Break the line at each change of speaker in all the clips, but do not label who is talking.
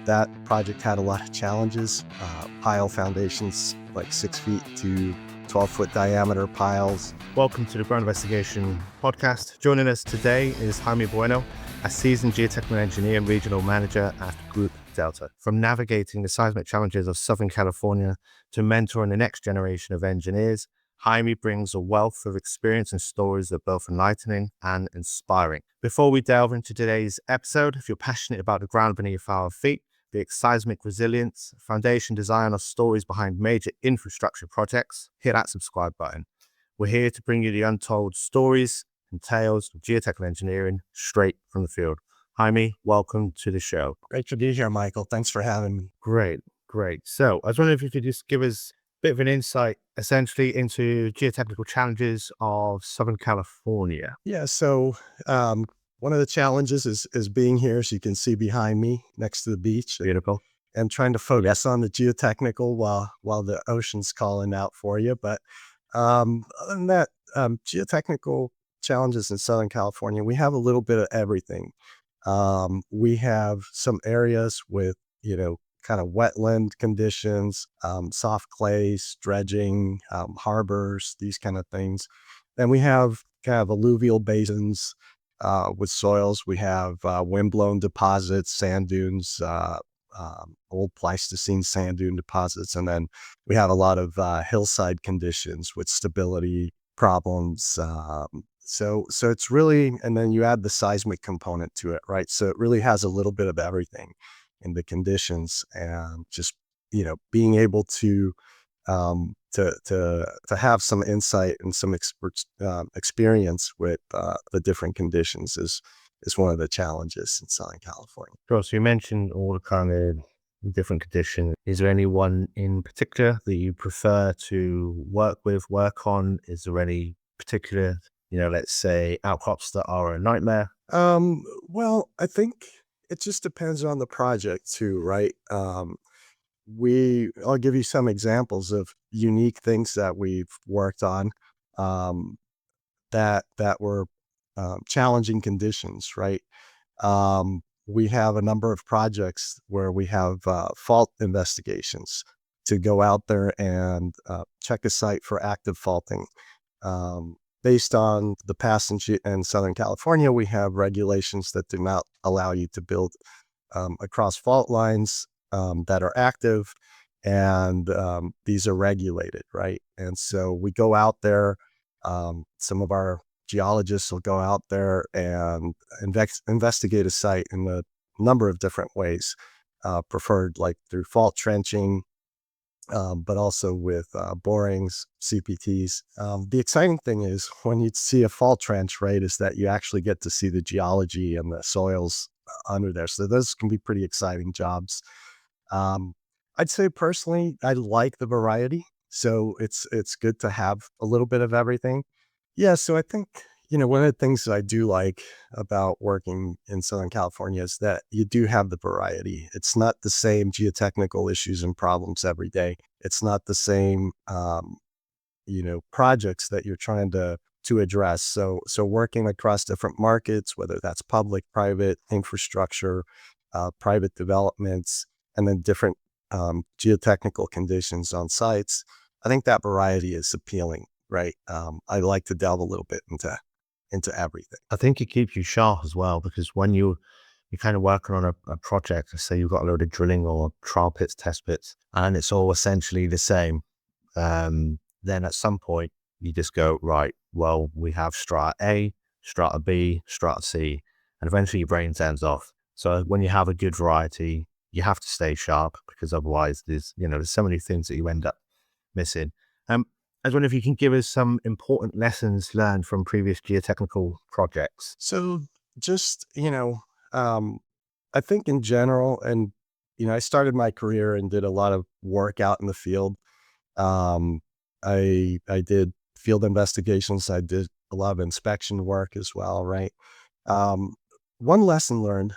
that project had a lot of challenges. Pile foundations, like 6 feet to 12-foot diameter piles.
Welcome to the Ground Investigation podcast. Joining us today is Jaime Bueno, a seasoned geotechnical engineer and regional manager at Group Delta. From navigating the seismic challenges of Southern California to mentoring the next generation of engineers, Jaime brings a wealth of experience and stories that are both enlightening and inspiring. Before we delve into today's episode, if you're passionate about the ground beneath our feet, be it seismic resilience, foundation design, or stories behind major infrastructure projects, hit that subscribe button. We're here to bring you the untold stories and tales of geotechnical engineering straight from the field. Jaime, welcome to the show.
Great to be here, Michael. Thanks for having me.
Great. So I was wondering if you could just give us a bit of an insight essentially into geotechnical challenges of Southern California.
Yeah, so one of the challenges is being here, as you can see behind me, next to the beach.
Beautiful.
And trying to focus on the geotechnical while the ocean's calling out for you. But other than that, geotechnical challenges in Southern California, we have a little bit of everything. We have some areas with, kind of wetland conditions, soft clays, dredging, harbors, these kind of things. Then we have kind of alluvial basins with soils. We have windblown deposits, sand dunes, old Pleistocene sand dune deposits. And then we have a lot of hillside conditions with stability problems. So it's really, and then you add the seismic component to it, right? So it really has a little bit of everything in the conditions, and just, being able to have some insight and some experience with the different conditions is one of the challenges in Southern California.
Sure. So you mentioned all the kind of different conditions. Is there any one in particular that you prefer to work on? Is there any particular, let's say, outcrops that are a nightmare?
Well, I think it just depends on the project too, right? I'll give you some examples of unique things that we've worked on that were challenging conditions, right? We have a number of projects where we have fault investigations to go out there and check a site for active faulting. Based on the past in Southern California, we have regulations that do not allow you to build across fault lines that are active, and these are regulated, right? And so we go out there, some of our geologists will go out there and investigate a site in a number of different ways, preferred like through fault trenching, but also with borings, CPTs. The exciting thing is when you see a fault trench, right, is that you actually get to see the geology and the soils under there. So those can be pretty exciting jobs. I'd say personally, I like the variety. So it's good to have a little bit of everything. Yeah, so I think, one of the things that I do like about working in Southern California is that you do have the variety. It's not the same geotechnical issues and problems every day. It's not the same, projects that you're trying to address. So working across different markets, whether that's public, private, infrastructure, private developments, and then different geotechnical conditions on sites, I think that variety is appealing, right? I like to delve a little bit into everything.
I think it keeps you sharp as well, because when you're kind of working on a project, let's say you've got a load of drilling or trial pits, test pits, and it's all essentially the same, then at some point you just go, right, well, we have strata A, strata B, strata C, and eventually your brain turns off. So when you have a good variety, you have to stay sharp, because otherwise there's so many things that you end up missing. I was wondering if you can give us some important lessons learned from previous geotechnical projects.
So just, I think in general, and, I started my career and did a lot of work out in the field. I did field investigations. I did a lot of inspection work as well, right? One lesson learned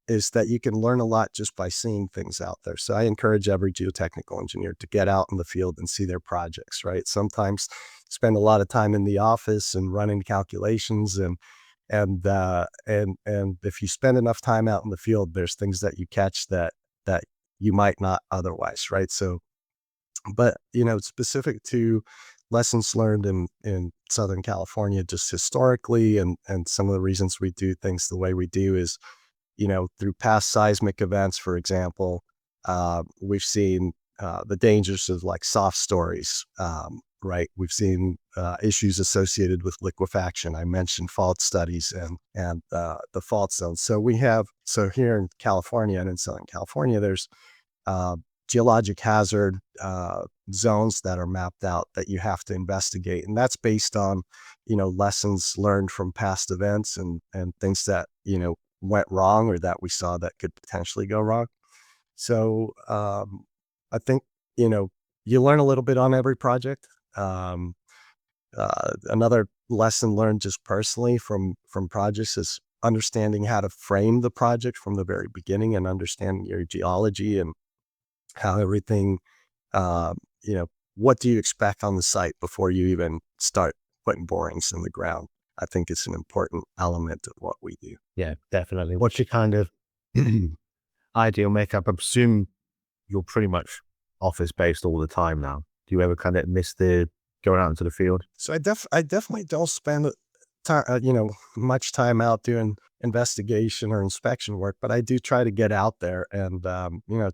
is that you can learn a lot just by seeing things out there. So I encourage every geotechnical engineer to get out in the field and see their projects, right? Sometimes spend a lot of time in the office and running calculations and And if you spend enough time out in the field, there's things that you catch that you might not otherwise, right? So, but specific to lessons learned in Southern California, just historically, and some of the reasons we do things the way we do is, through past seismic events, for example, we've seen the dangers of like soft stories, right? We've seen issues associated with liquefaction. I mentioned fault studies and the fault zones. So here in California and in Southern California, there's uh, geologic hazard zones that are mapped out that you have to investigate, and that's based on lessons learned from past events and things that went wrong or that we saw that could potentially go wrong. So I think you learn a little bit on every project. Um, Another lesson learned just personally from projects is understanding how to frame the project from the very beginning and understanding your geology and how everything, uh, you know, what do you expect on the site before you even start putting borings in the ground? I think it's an important element of what we do.
Yeah, definitely. What's your kind of ideal makeup? I presume you're pretty much office based all the time now. Do you ever kind of miss the going out into the field?
So I definitely don't spend time, much time out doing investigation or inspection work, but I do try to get out there. And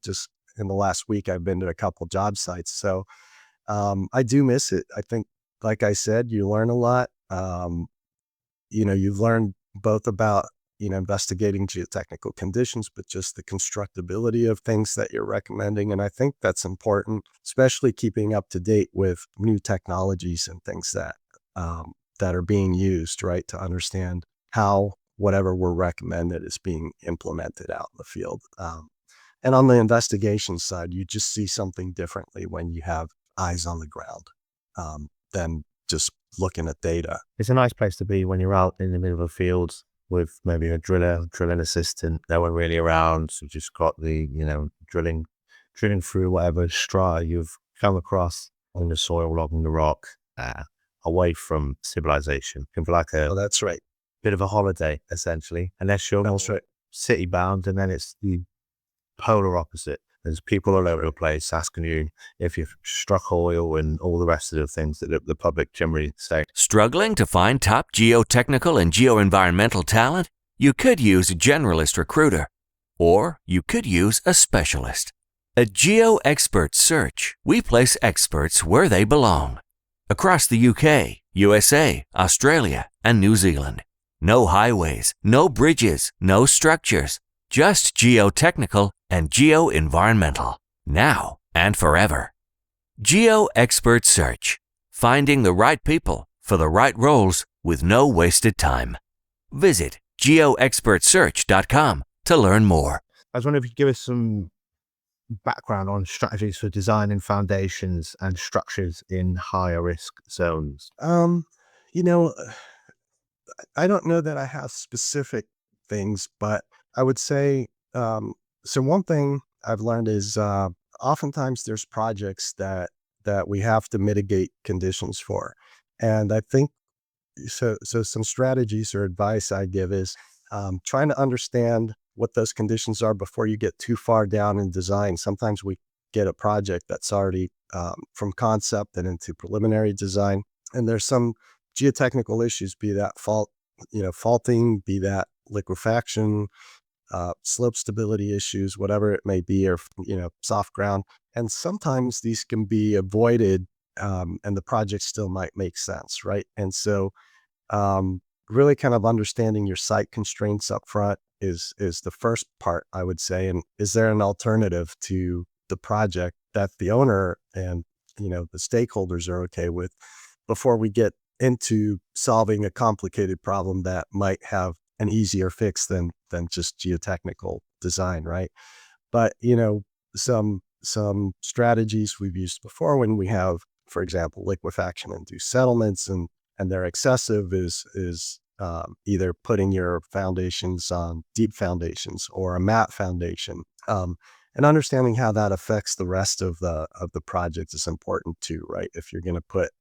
just in the last week, I've been to a couple job sites, so I do miss it. I think, like I said, you learn a lot. You've learned both about, investigating geotechnical conditions, but just the constructability of things that you're recommending. And I think that's important, especially keeping up to date with new technologies and things that are being used, right? To understand how whatever we're recommended is being implemented out in the field. And on the investigation side, you just see something differently when you have eyes on the ground, than just looking at data.
It's a nice place to be when you're out in the middle of a field with maybe a driller, drilling assistant, no one really around. So just got the, drilling through whatever strata you've come across on the soil, logging the rock, away from civilization. Can be like a
Oh, that's right.
bit of a holiday, essentially, unless you're
That's right.
city bound, and then it's the polar opposite. There's people all over the place asking you if you've struck oil and all the rest of the things that the public generally say.
Struggling to find top geotechnical and geoenvironmental talent? You could use a generalist recruiter, or you could use a specialist. At Geo Expert Search, we place experts where they belong. Across the UK, USA, Australia, and New Zealand. No highways, no bridges, no structures. Just geotechnical and geoenvironmental, now and forever. Geo Expert Search, finding the right people for the right roles with no wasted time. Visit geoexpertsearch.com to learn more.
I was wondering if you could give us some background on strategies for designing foundations and structures in higher risk zones.
You know, I don't know that I have specific things, but I would say, so one thing I've learned is, oftentimes there's projects that we have to mitigate conditions for. And I think so some strategies or advice I give is, trying to understand what those conditions are before you get too far down in design. Sometimes we get a project that's already, from concept and into preliminary design, and there's some geotechnical issues, be that faulting, be that liquefaction, slope stability issues, whatever it may be, or soft ground. And sometimes these can be avoided, and the project still might make sense, right? And so, really kind of understanding your site constraints up front is the first part, I would say. And is there an alternative to the project that the owner and the stakeholders are okay with before we get into solving a complicated problem that might have an easier fix than just geotechnical design, right? But some strategies we've used before when we have, for example, liquefaction induced settlements and they're excessive is either putting your foundations on deep foundations or a mat foundation, and understanding how that affects the rest of the project is important too, right? If you're going to put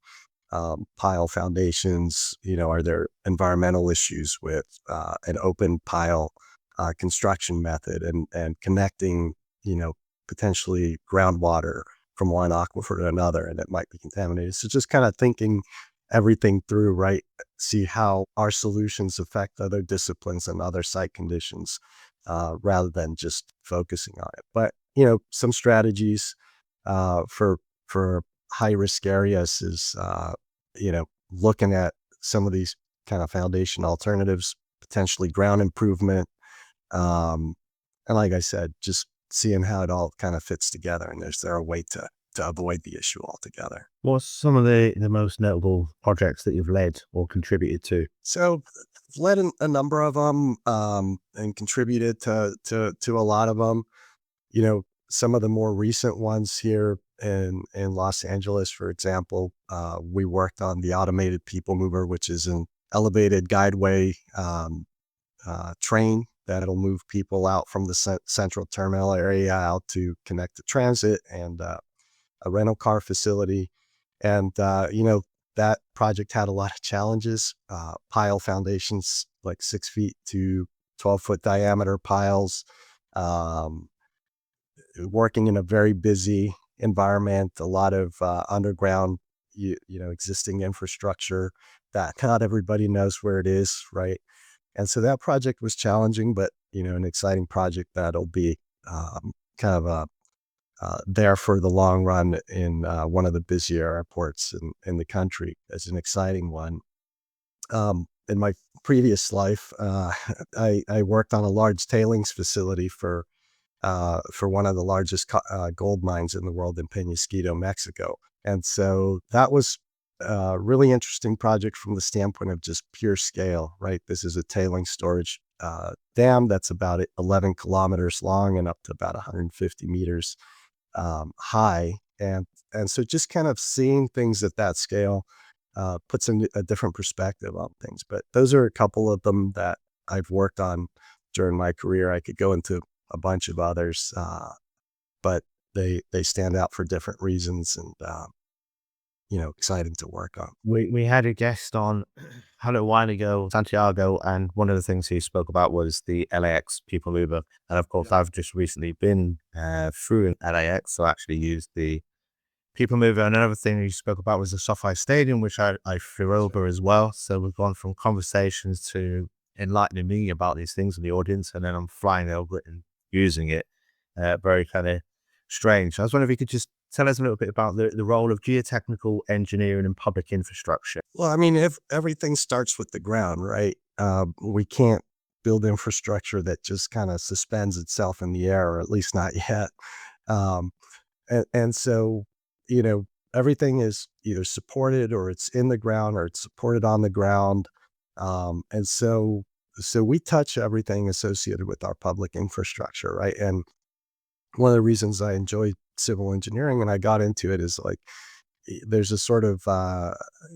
pile foundations? Are there environmental issues with an open pile construction method and connecting, potentially groundwater from one aquifer to another, and it might be contaminated. So just kind of thinking everything through, right? See how our solutions affect other disciplines and other site conditions, rather than just focusing on it. But some strategies for high risk areas is looking at some of these kind of foundation alternatives, potentially ground improvement, um, and like I said, just seeing how it all kind of fits together, and is there a way to avoid the issue altogether.
What's some of the most notable projects that you've led or contributed to?
So led a number of them, and contributed to a lot of them. Some of the more recent ones here in Los Angeles, for example, we worked on the automated people mover, which is an elevated guideway train that'll move people out from the central terminal area out to connect to transit and a rental car facility. And, that project had a lot of challenges, pile foundations, like 6 feet to 12-foot diameter piles, um, working in a very busy environment, a lot of underground, existing infrastructure that not everybody knows where it is, right? And so that project was challenging, but, an exciting project that'll be kind of there for the long run in one of the busier airports in the country as an exciting one. In my previous life, I worked on a large tailings facility for one of the largest gold mines in the world in Peñasquito, Mexico. And so that was a really interesting project from the standpoint of just pure scale, right? This is a tailings storage dam that's about 11 kilometers long and up to about 150 meters high. And so just kind of seeing things at that scale puts a different perspective on things. But those are a couple of them that I've worked on during my career. I could go into a bunch of others, but they stand out for different reasons, and exciting to work on.
We had a guest on a little while ago, Santiago, and one of the things he spoke about was the LAX people mover. And of course, I've just recently been through an LAX, so I actually used the people mover. And another thing he spoke about was the SoFi Stadium, which I flew over as well. So we've gone from conversations to enlightening me about these things in the audience, and then I'm flying over it and using it. Very kind of strange. I was wondering if you could just tell us a little bit about the role of geotechnical engineering in public infrastructure.
Well, I mean, if everything starts with the ground, right? We can't build infrastructure that just kind of suspends itself in the air, or at least not yet. Um, and so, everything is either supported, or it's in the ground, or it's supported on the ground. And so we touch everything associated with our public infrastructure, right? And one of the reasons I enjoy civil engineering and I got into it is like, there's a sort of,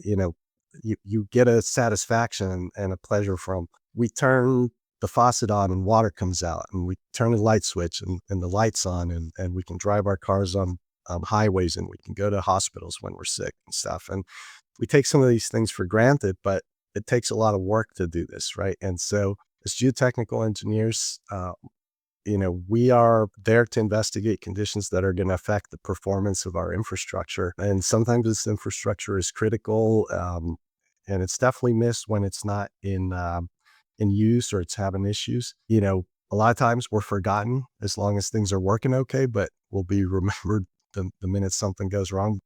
you get a satisfaction and a pleasure from, we turn the faucet on and water comes out, and we turn the light switch and the lights on, and we can drive our cars on highways, and we can go to hospitals when we're sick and stuff. And we take some of these things for granted, but it takes a lot of work to do this, right? And so as geotechnical engineers, we are there to investigate conditions that are going to affect the performance of our infrastructure. And sometimes this infrastructure is critical, and it's definitely missed when it's not in use, or it's having issues. A lot of times we're forgotten as long as things are working okay, but we'll be remembered the minute something goes wrong.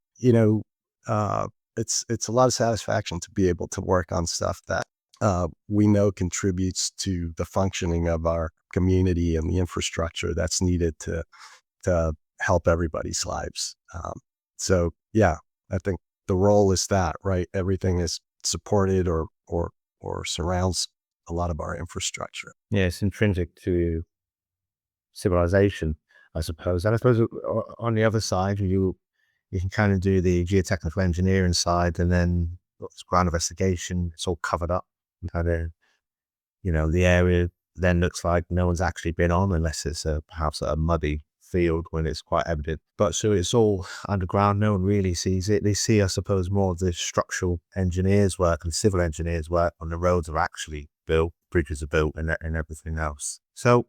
It's a lot of satisfaction to be able to work on stuff that we know contributes to the functioning of our community and the infrastructure that's needed to help everybody's lives. So yeah, I think the role is that, right? Everything is supported or surrounds a lot of our infrastructure.
Yeah, it's intrinsic to civilization, I suppose. And I suppose on the other side, you can kind of do the geotechnical engineering side, and then it's ground investigation. It's all covered up. Kind of, the area then looks like no one's actually been on, unless it's perhaps a muddy field when it's quite evident. But so it's all underground. No one really sees it. They see, I suppose, more of the structural engineers work and civil engineers work on the roads are actually built, bridges are built, and everything else. So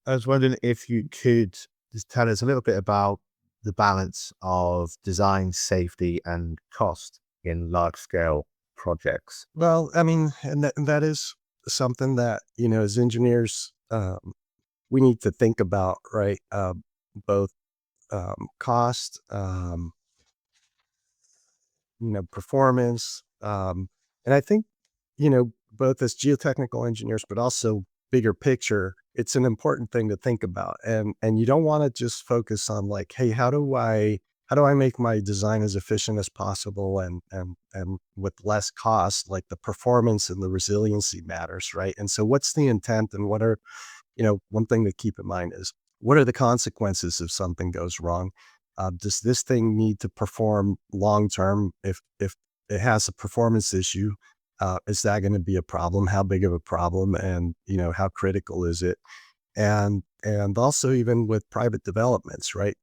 I was wondering if you could just tell us a little bit about the balance of design, safety, and cost in large scale projects.
Well, I mean, and that is something that, as engineers, we need to think about, right? Both cost, performance. And I think, both as geotechnical engineers, but also bigger picture, it's an important thing to think about. And you don't want to just focus on like, hey, how do I make my design as efficient as possible and with less cost, like the performance and the resiliency matters, right? And so what's the intent and what are, one thing to keep in mind is what are the consequences if something goes wrong? Does this thing need to perform long term? If it has a performance issue, is that going to be a problem? How big of a problem? And how critical is it? And also even with private developments, right?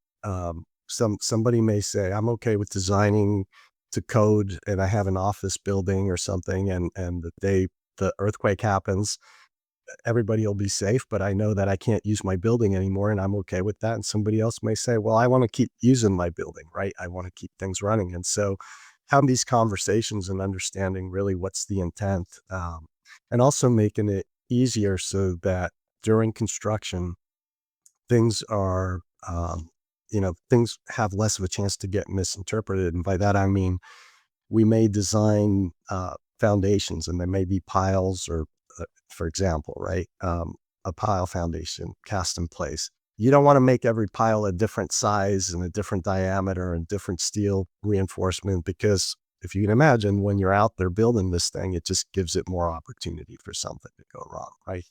Somebody may say, I'm okay with designing to code, and I have an office building or something, and the earthquake happens, everybody will be safe, but I know that I can't use my building anymore and I'm okay with that. And somebody else may say, well, I want to keep using my building, right? I want to keep things running. And so having these conversations and understanding really what's the intent, and also making it easier so that during construction, things are, things have less of a chance to get misinterpreted. And by that, I mean, we may design foundations and there may be piles or, for example, right? A pile foundation cast in place. You don't want to make every pile a different size and a different diameter and different steel reinforcement because if you can imagine when you're out there building this thing, it just gives it more opportunity for something to go wrong, right?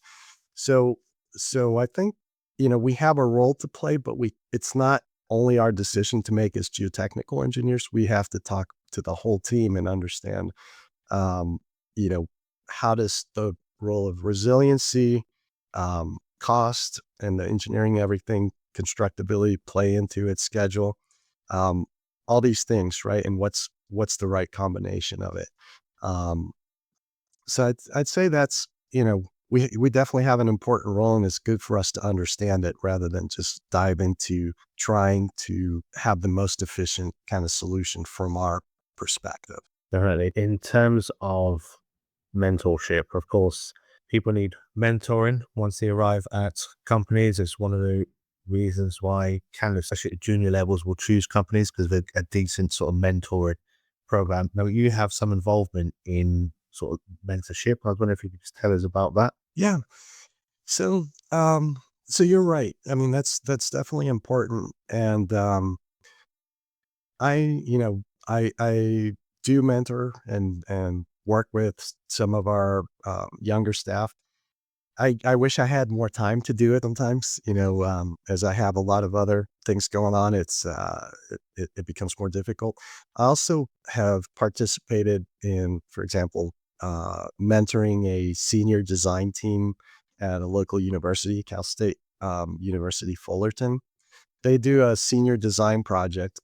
So, so I think, we have a role to play, but it's not only our decision to make as geotechnical engineers. We have to talk to the whole team and understand, um, you know, how does the role of resiliency, cost, and the engineering, everything, constructability play into its schedule, um, all these things, right? And what's the right combination of it? Um, so I'd say that's, we definitely have an important role and it's good for us to understand it rather than just dive into trying to have the most efficient kind of solution from our perspective.
Definitely. In terms of mentorship, of course, people need mentoring once they arrive at companies. It's one of the reasons why candidates, especially at junior levels, will choose companies because they're a decent sort of mentoring program. Now, you have some involvement in sort of mentorship. I was wondering if you could just tell us about that.
Yeah. So, so you're right. I mean, that's definitely important. And, I do mentor and work with some of our younger staff. I wish I had more time to do it sometimes, as I have a lot of other things going on, it becomes more difficult. I also have participated in, for example, mentoring a senior design team at a local university, Cal State University Fullerton. They do a senior design project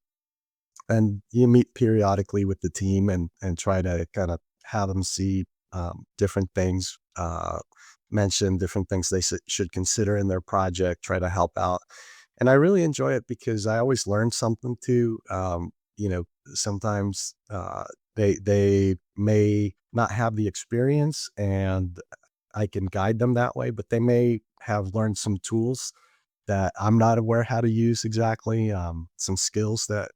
and you meet periodically with the team and try to kind of have them see different things, mention different things they should consider in their project, try to help out. And I really enjoy it because I always learn something too. Sometimes they may not have the experience and I can guide them that way, but they may have learned some tools that I'm not aware how to use exactly, some skills that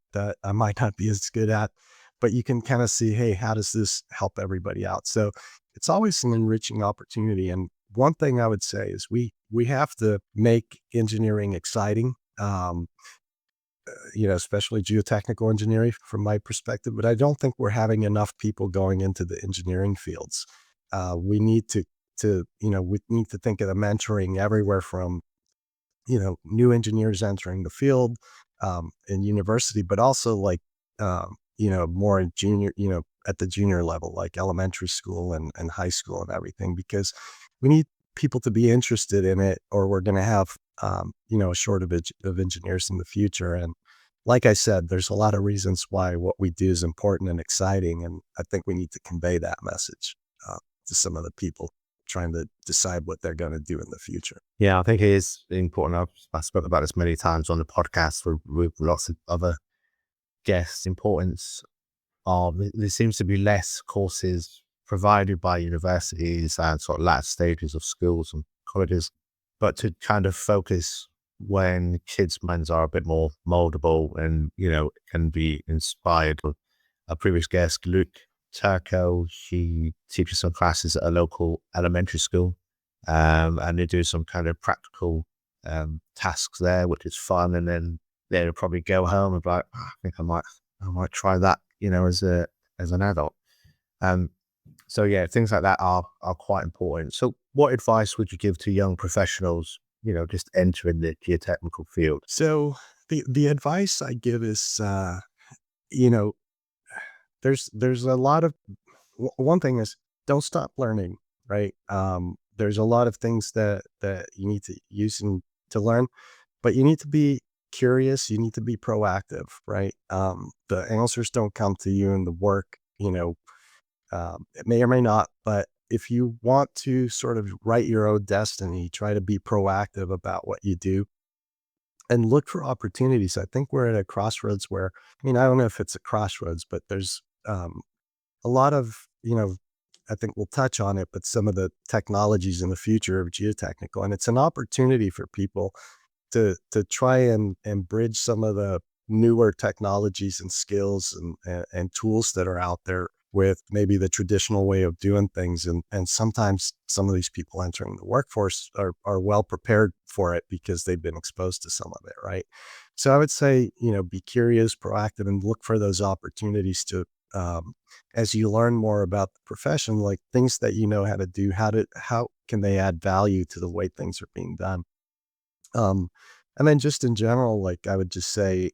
I might not be as good at, but you can kind of see, hey, how does this help everybody out? So it's always an enriching opportunity. And one thing I would say is we have to make engineering exciting, especially geotechnical engineering from my perspective. But I don't think we're having enough people going into the engineering fields. We need we need to think of the mentoring everywhere from new engineers entering the field in university, but also like, more in junior, at the junior level, like elementary school and high school and everything, because we need people to be interested in it or we're going to have a shortage of engineers in the future. And like I said, there's a lot of reasons why what we do is important and exciting. And I think we need to convey that message to some of the people trying to decide what they're going to do in the future.
Yeah, I think it is important. I've spoken about this many times on the podcast with lots of other guests. Importance of there seems to be less courses provided by universities and sort of last stages of schools and colleges, but to kind of focus when kids' minds are a bit more moldable and can be inspired. A previous guest, Luke Turco, he teaches some classes at a local elementary school, and they do some kind of practical tasks there, which is fun. And then they'll probably go home and be like, "Ah, I think I might try that, as an adult." So yeah, things like that are quite important. So what advice would you give to young professionals, just entering the geotechnical field?
So the advice I give is, you know, there's a lot of one thing is don't stop learning, right? There's a lot of things that you need to use and to learn, but you need to be curious. You need to be proactive, right? The answers don't come to you in the work, it may or may not, but if you want to sort of write your own destiny, try to be proactive about what you do and look for opportunities. I think we're at a crossroads where, I don't know if it's a crossroads, but there's a lot of, I think we'll touch on it, but some of the technologies in the future of geotechnical, and it's an opportunity for people to try and bridge some of the newer technologies and skills and tools that are out there with maybe the traditional way of doing things. And sometimes some of these people entering the workforce are well prepared for it because they've been exposed to some of it, right? So I would say, be curious, proactive, and look for those opportunities to, as you learn more about the profession, like things that you know how to do, how can they add value to the way things are being done? Um, and then just in general, like I would just say,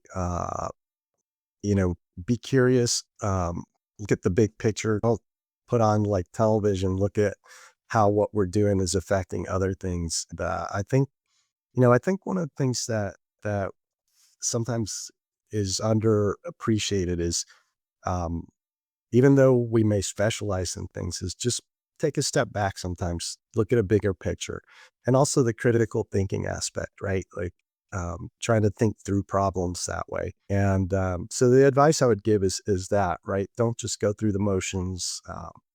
you know, be curious, look at the big picture. Don't put on like television, look at how what we're doing is affecting other things. I think one of the things that sometimes is underappreciated is, um, even though we may specialize in things, is just take a step back sometimes, look at a bigger picture, and also the critical thinking aspect, right? Like, trying to think through problems that way. And so the advice I would give is that, right? Don't just go through the motions.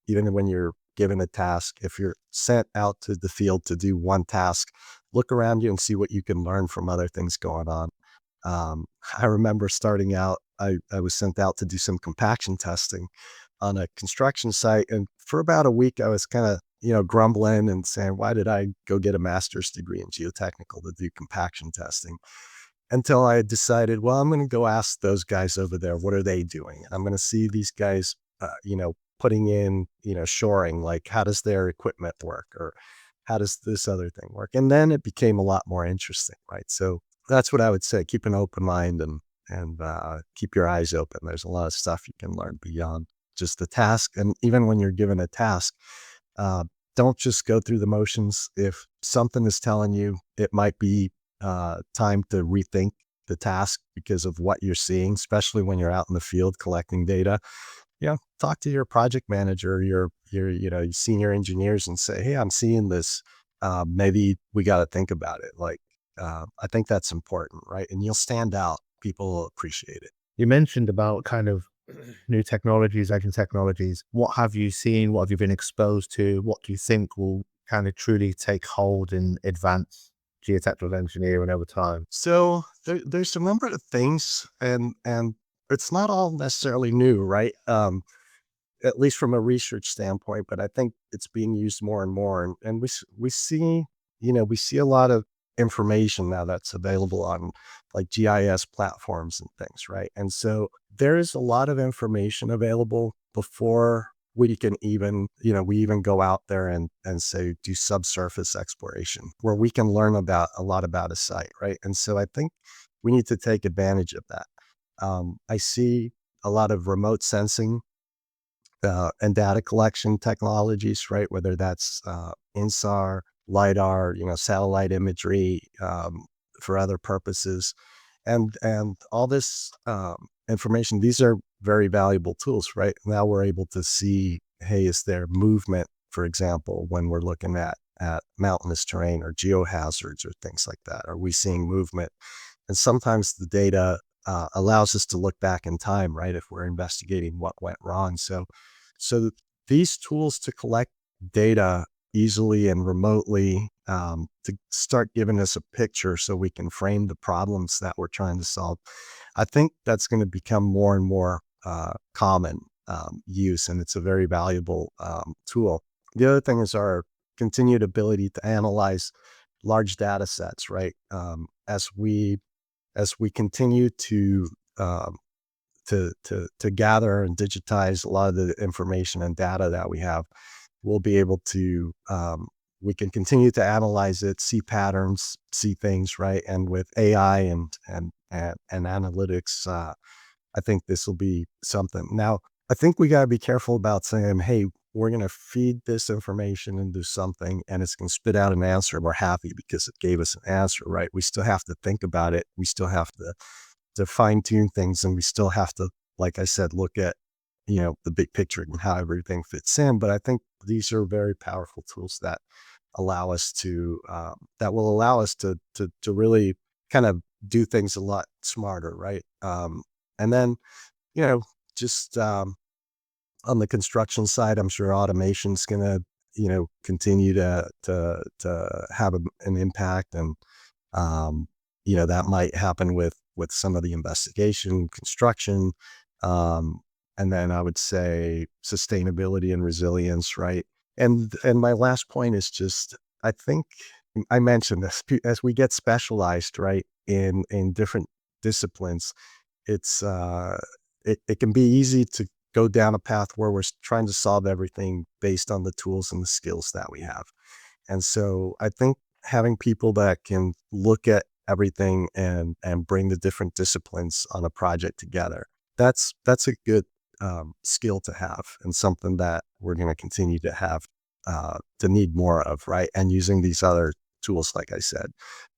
Even when you're given a task, if you're sent out to the field to do one task, look around you and see what you can learn from other things going on. I remember starting out, I was sent out to do some compaction testing on a construction site. And for about a week, I was kind of, grumbling and saying, why did I go get a master's degree in geotechnical to do compaction testing? Until I decided, well, I'm going to go ask those guys over there, what are they doing? I'm going to see these guys, putting in, shoring, like how does their equipment work? Or how does this other thing work? And then it became a lot more interesting, right? So that's what I would say. Keep an open mind and keep your eyes open. There's a lot of stuff you can learn beyond just the task. And even when you're given a task, uh, don't just go through the motions. If something is telling you it might be time to rethink the task because of what you're seeing, especially when you're out in the field collecting data, talk to your project manager, your senior engineers, and say, "Hey, I'm seeing this. Maybe we got to think about it." Like, I think that's important, right? And you'll stand out. People will appreciate it.
You mentioned about kind of new technologies, aging technologies. What have you seen? What have you been exposed to? What do you think will kind of truly take hold in advanced geotechnical engineering over time?
So there's a number of things, and it's not all necessarily new, right? At least from a research standpoint, but I think it's being used more and more. And we see, we see a lot of information now that's available on like GIS platforms and things, right? And so there is a lot of information available before we can even, we even go out there and say do subsurface exploration where we can learn about a lot about a site, right? And so I think we need to take advantage of that. I see a lot of remote sensing and data collection technologies, right? Whether that's INSAR, LiDAR, satellite imagery, for other purposes. And all this information, these are very valuable tools, right? Now we're able to see, hey, is there movement, for example, when we're looking at mountainous terrain or geohazards or things like that? Are we seeing movement? And sometimes the data allows us to look back in time, right? If we're investigating what went wrong. So these tools to collect data easily and remotely, to start giving us a picture so we can frame the problems that we're trying to solve. I think that's going to become more and more common use, and it's a very valuable tool. The other thing is our continued ability to analyze large data sets, right? As we continue um, to gather and digitize a lot of the information and data that we have, we'll be able to we can continue to analyze it, see patterns, see things, right? And with AI and analytics, I think this will be something. Now, I think we got to be careful about saying, hey, we're going to feed this information into something and it's going to spit out an answer. And we're happy because it gave us an answer, right? We still have to think about it. We still have to fine tune things, and we still have to, like I said, look at, the big picture and how everything fits in. But I think these are very powerful tools that allow us to, that will allow us to really kind of do things a lot smarter, right? And then, you know, just on the construction side, I'm sure automation's gonna, continue to have an impact, and that might happen with some of the investigation, construction, um, and then I would say sustainability and resilience, right? And my last point is just, I think I mentioned this, as we get specialized, right, in different disciplines, it's it can be easy to go down a path where we're trying to solve everything based on the tools and the skills that we have. And so I think having people that can look at everything and bring the different disciplines on a project together, that's a good skill to have, and something that we're going to continue to have to need more of, right? And using these other tools, like I said,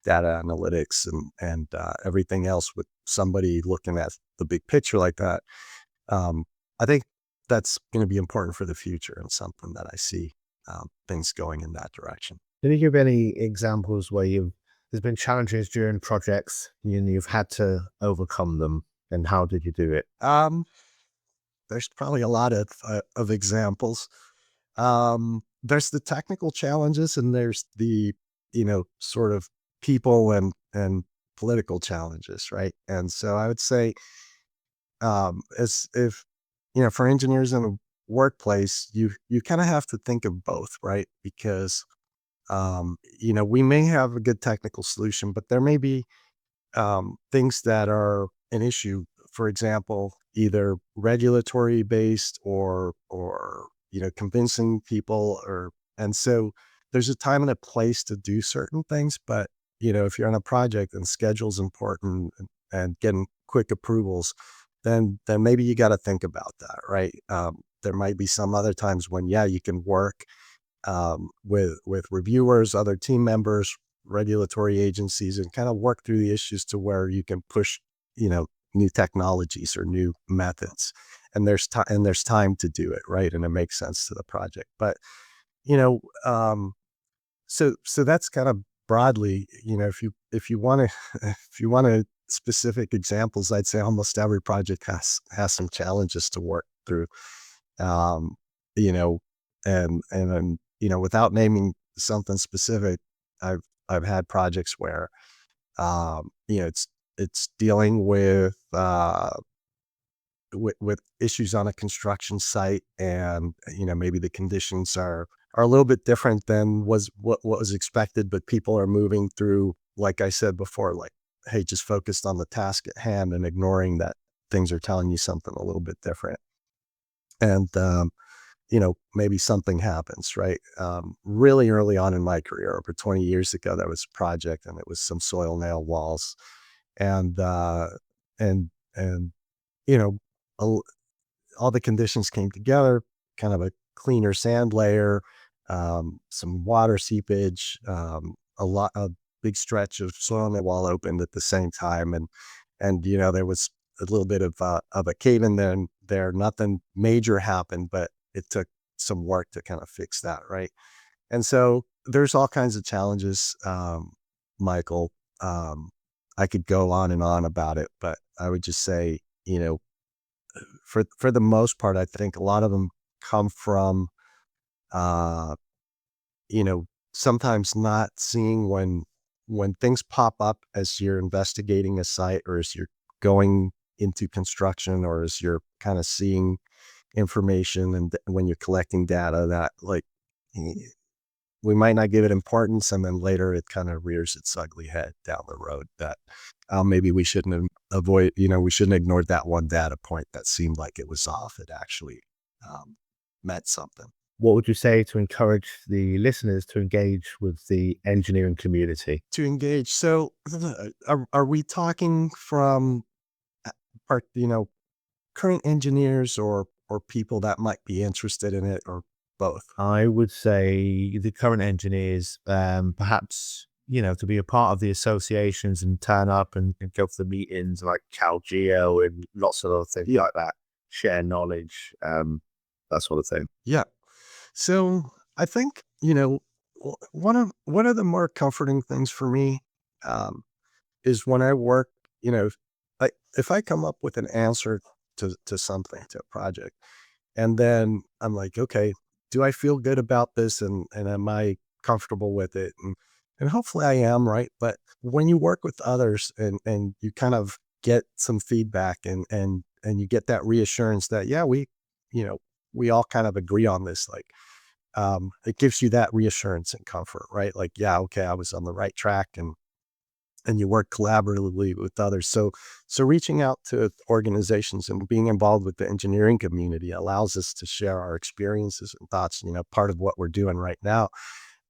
data analytics and everything else, with somebody looking at the big picture like that, um, I think that's going to be important for the future, and something that I see things going in that direction.
Can you give any examples where there's been challenges during projects and you've had to overcome them, and how did you do it?
There's probably a lot of examples. There's the technical challenges, and there's the, sort of people and political challenges, right? And so I would say, as if, for engineers in a workplace, you kind of have to think of both, right? Because we may have a good technical solution, but there may be things that are an issue. For example, either regulatory based or convincing people, and so there's a time and a place to do certain things. But if you're on a project and schedule's important, and getting quick approvals, then maybe you got to think about that, right? There might be some other times when, yeah, you can work with reviewers, other team members, regulatory agencies, and kind of work through the issues to where you can push, new technologies or new methods. And there's time to do it, right? And it makes sense to the project. But you know, so that's kind of broadly, if you want to if you want to specific examples, I'd say almost every project has some challenges to work through. Um, you know, and without naming something specific, I've I've had projects where it's dealing with issues on a construction site, and maybe the conditions are a little bit different than what was expected, but people are moving through, like I said before, like, hey, just focused on the task at hand and ignoring that things are telling you something a little bit different. And maybe something happens, right? Really early on in my career, over 20 years ago, there was a project, and it was some soil nail walls, and and and you know, all the conditions came together, kind of a cleaner sand layer, some water seepage, a big stretch of soil and wall opened at the same time, and there was a little bit of a cave in there. Nothing major happened, but it took some work to kind of fix that, right? And so there's all kinds of challenges, Michael. Um, I could go on and on about it, but I would just say, for the most part, I think a lot of them come from, uh, you know, sometimes not seeing when things pop up as you're investigating a site or as you're going into construction or as you're kind of seeing information and when you're collecting data that like eh, we might not give it importance and then later it kind of rears its ugly head down the road that maybe we shouldn't have we shouldn't ignore that one data point that seemed like it was off. It actually um, meant something.
What would you say to encourage the listeners to engage with the engineering community?
To engage. So, are we talking from uh, part, current engineers or people that might be interested in it or both?
I would say the current engineers, perhaps, to be a part of the associations and turn up and go to the meetings like CalGeo and lots of other things
Yeah,
like that, share knowledge, that sort of thing.
yeah. So I think one of the more comforting things for me um, is when I work. You know, like if I come up with an answer to something to a project. And then I'm like, okay, do I feel good about this? And am I comfortable with it? And hopefully I am, right? But when you work with others and you kind of get some feedback and you get that reassurance that, yeah, you know, we all kind of agree on this, like, it gives you that reassurance and comfort, right? Like, yeah, okay, I was on the right track and you work collaboratively with others. So reaching out to organizations and being involved with the engineering community allows us to share our experiences and thoughts, part of what we're doing right now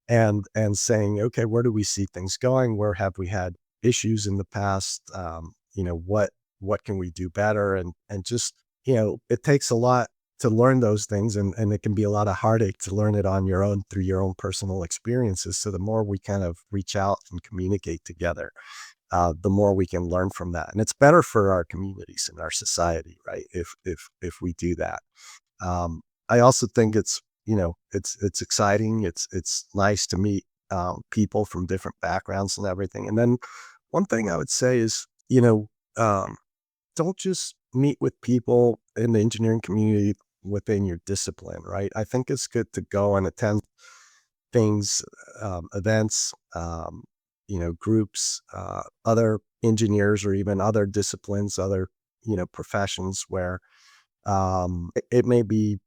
and saying, okay, where do we see things going? Where have we had issues in the past? What can we do better? And just, it takes a lot to learn those things and it can be a lot of heartache to learn it on your own through your own personal experiences. So the more we kind of reach out and communicate together, the more we can learn from that. And it's better for our communities and our society, right? If we do that. I also think it's exciting. It's nice to meet people from different backgrounds and everything. And then one thing I would say is, um, don't just meet with people in the engineering community within your discipline, right? I think it's good to go and attend things, events, groups, other engineers or even other disciplines, other, professions where it may be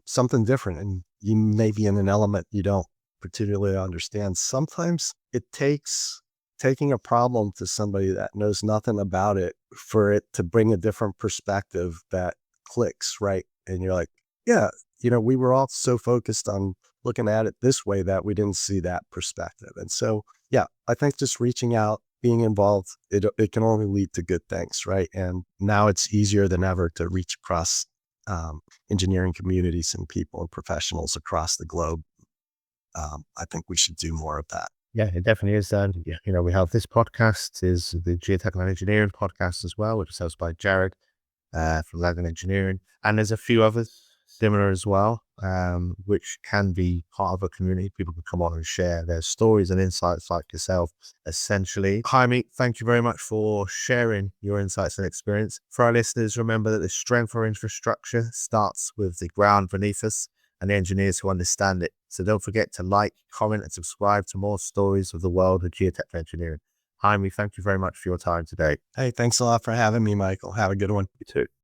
something different and you may be in an element you don't particularly understand. Sometimes it takes taking a problem to somebody that knows nothing about it for it to bring a different perspective that clicks, right? And you're like, yeah, we were all so focused on looking at it this way that we didn't see that perspective. And so, yeah, I think just reaching out, being involved, it can only lead to good things, right? And now it's easier than ever to reach across engineering communities and people and professionals across the globe. I think we should do more of that.
Yeah, it definitely is. And yeah, we have this podcast is the Geotechnical Engineering podcast as well, which is hosted by Jared from Lagan Engineering. And there's a few others similar as well, which can be part of a community. People can come on and share their stories and insights like yourself, essentially. Jaime, thank you very much for sharing your insights and experience. For our listeners, remember that the strength of our infrastructure starts with the ground beneath us and the engineers who understand it. So don't forget to like, comment, and subscribe to more stories of the world of geotech engineering. Jaime, thank you very much for your time today.
Hey, thanks a lot for having me, Michael. Have a good one.
You too.